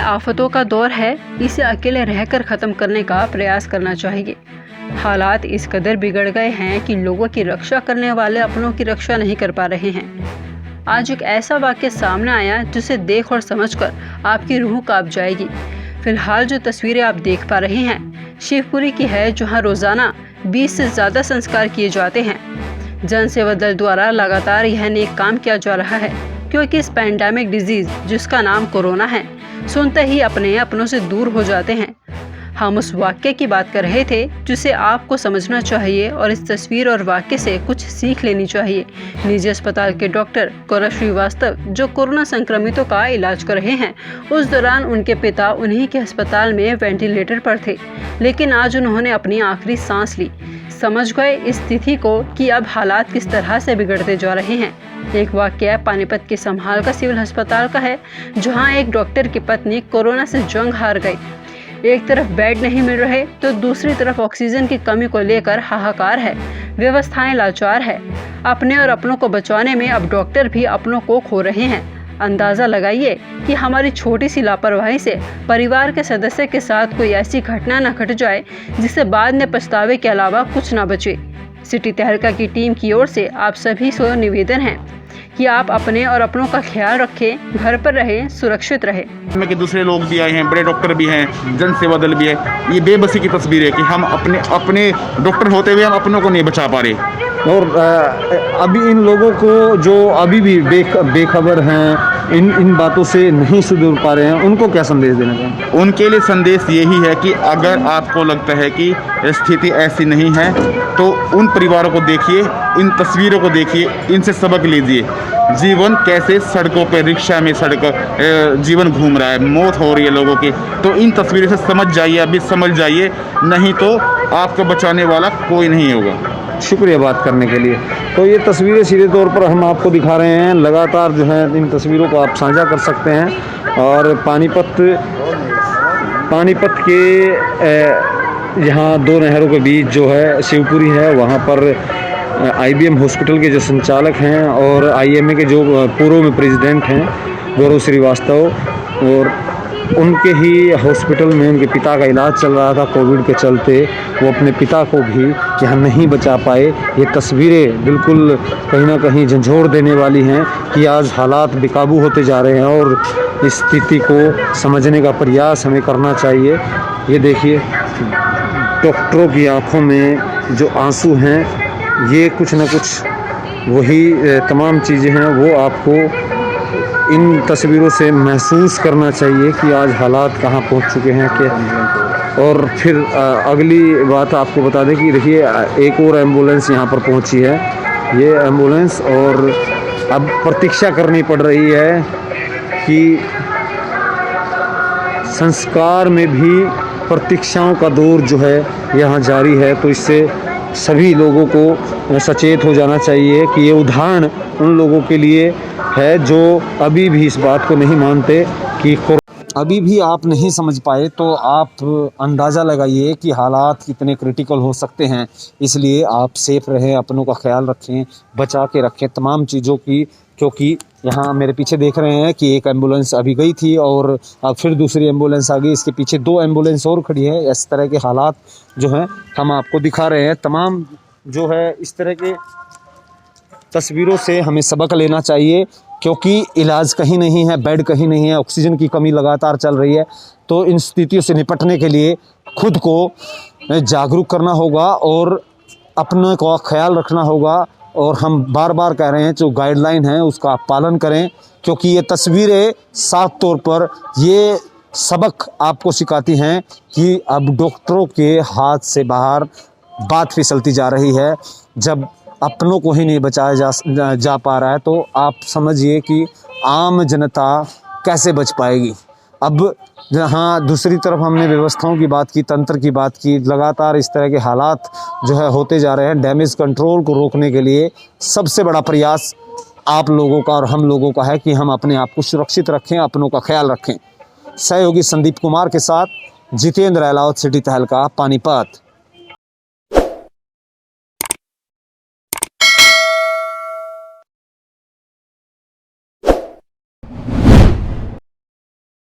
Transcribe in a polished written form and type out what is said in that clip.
आफतों का दौर है, इसे अकेले रहकर ख़त्म करने का प्रयास करना चाहिए। हालात इस कदर बिगड़ गए हैं कि लोगों की रक्षा करने वाले अपनों की रक्षा नहीं कर पा रहे हैं। आज एक ऐसा वाक़या सामने आया जिसे देख और समझकर आपकी रूह कांप जाएगी। फिलहाल जो तस्वीरें आप देख पा रहे हैं शिवपुरी की है, जहां रोज़ाना 20 से ज़्यादा संस्कार किए जाते हैं। जन सेवा दल द्वारा लगातार यह नेक काम किया जा रहा है, क्योंकि इस पैंडेमिक डिजीज़ जिसका नाम कोरोना है, सुनते ही अपनों से दूर हो जाते हैं। हम उस वाक्य की बात कर रहे थे जिसे आपको समझना चाहिए और इस तस्वीर और वाक्य से कुछ सीख लेनी चाहिए। निजी अस्पताल के डॉक्टर गौरव श्रीवास्तव जो कोरोना संक्रमितों का इलाज कर रहे हैं, उस दौरान उनके पिता उन्हीं के अस्पताल में वेंटिलेटर पर थे, लेकिन आज उन्होंने अपनी आखिरी सांस ली। समझ गए इस स्थिति को कि अब हालात किस तरह से बिगड़ते जा रहे हैं। एक वाकया पानीपत के संभाल का सिविल अस्पताल का है, जहां एक डॉक्टर की पत्नी कोरोना से जंग हार गई। एक तरफ बेड नहीं मिल रहे तो दूसरी तरफ ऑक्सीजन की कमी को लेकर हाहाकार है, व्यवस्थाएं लाचार है। अपने और अपनों को बचाने में अब डॉक्टर भी अपनों को खो रहे हैं। अंदाज़ा लगाइए कि हमारी छोटी सी लापरवाही से परिवार के सदस्य के साथ कोई ऐसी घटना न घट जाए जिससे बाद में पछतावे के अलावा कुछ न बचे। सिटी तहलका की टीम की ओर से आप सभी से निवेदन है कि आप अपने और अपनों का ख्याल रखें, घर पर रहें, सुरक्षित रहें। में के दूसरे लोग भी आए हैं, बड़े डॉक्टर भी हैं, जन सेवा दल भी है। ये बेबसी की तस्वीर है कि हम अपने डॉक्टर होते हुए हम अपनों को नहीं बचा पा रहे। और अभी इन लोगों को जो अभी भी बेखबर हैं, इन बातों से नहीं सुधर पा रहे हैं, उनको क्या संदेश देना चाहेंगे? उनके लिए संदेश यही है कि अगर आपको लगता है कि स्थिति ऐसी नहीं है तो उन परिवारों को देखिए, इन तस्वीरों को देखिए, इनसे सबक लीजिए। जीवन कैसे सड़कों पे, रिक्शा में जीवन घूम रहा है, मौत हो रही है लोगों की। तो इन तस्वीरों से समझ जाइए, अभी समझ जाइए, नहीं तो आपको बचाने वाला कोई नहीं होगा। शुक्रिया बात करने के लिए। तो ये तस्वीरें सीधे तौर पर हम आपको दिखा रहे हैं। लगातार जो है इन तस्वीरों को आप साझा कर सकते हैं। और पानीपत के यहाँ दो नहरों के बीच जो है शिवपुरी है, वहाँ पर IBM हॉस्पिटल के जो संचालक हैं और IMA के जो पूर्व में प्रेसिडेंट हैं गौरव श्रीवास्तव, और उनके ही हॉस्पिटल में उनके पिता का इलाज चल रहा था कोविड के चलते। वो अपने पिता को भी यहाँ नहीं बचा पाए। ये तस्वीरें बिल्कुल कहीं ना कहीं झंझोड़ देने वाली हैं कि आज हालात बेकाबू होते जा रहे हैं और इस स्थिति को समझने का प्रयास हमें करना चाहिए। ये देखिए डॉक्टरों की आंखों में जो आंसू हैं, ये कुछ ना कुछ वही तमाम चीज़ें हैं, वो आपको इन तस्वीरों से महसूस करना चाहिए कि आज हालात कहाँ पहुँच चुके हैं। कि और फिर अगली बात आपको बता दें कि देखिए एक और एम्बुलेंस यहाँ पर पहुँची है, ये एम्बुलेंस, और अब प्रतीक्षा करनी पड़ रही है कि संस्कार में भी प्रतीक्षाओं का दौर जो है यहाँ जारी है। तो इससे सभी लोगों को सचेत हो जाना चाहिए कि ये उदाहरण उन लोगों के लिए है जो अभी भी इस बात को नहीं मानते कि अभी भी आप नहीं समझ पाए। तो आप अंदाज़ा लगाइए कि हालात कितने क्रिटिकल हो सकते हैं। इसलिए आप सेफ रहें, अपनों का ख्याल रखें, बचा के रखें तमाम चीज़ों की। क्योंकि यहाँ मेरे पीछे देख रहे हैं कि एक एम्बुलेंस अभी गई थी और अब फिर दूसरी एम्बुलेंस आ गई, इसके पीछे 2 एम्बुलेंस और खड़ी है। इस तरह के हालात जो हैं हम आपको दिखा रहे हैं। तमाम जो है इस तरह के तस्वीरों से हमें सबक लेना चाहिए, क्योंकि इलाज कहीं नहीं है, बेड कहीं नहीं है, ऑक्सीजन की कमी लगातार चल रही है। तो इन स्थितियों से निपटने के लिए खुद को जागरूक करना होगा और अपने का ख्याल रखना होगा। और हम बार बार कह रहे हैं जो गाइडलाइन है उसका आप पालन करें, क्योंकि ये तस्वीरें साफ तौर पर ये सबक आपको सिखाती हैं कि अब डॉक्टरों के हाथ से बाहर बात फिसलती जा रही है। जब अपनों को ही नहीं बचाया जा पा रहा है तो आप समझिए कि आम जनता कैसे बच पाएगी। अब जहाँ दूसरी तरफ हमने व्यवस्थाओं की बात की, तंत्र की बात की, लगातार इस तरह के हालात जो है होते जा रहे हैं। डैमेज कंट्रोल को रोकने के लिए सबसे बड़ा प्रयास आप लोगों का और हम लोगों का है कि हम अपने आप को सुरक्षित रखें, अपनों का ख्याल रखें। सहयोगी संदीप कुमार के साथ जितेंद्र अहलावत, सिटी तहलका, पानीपत।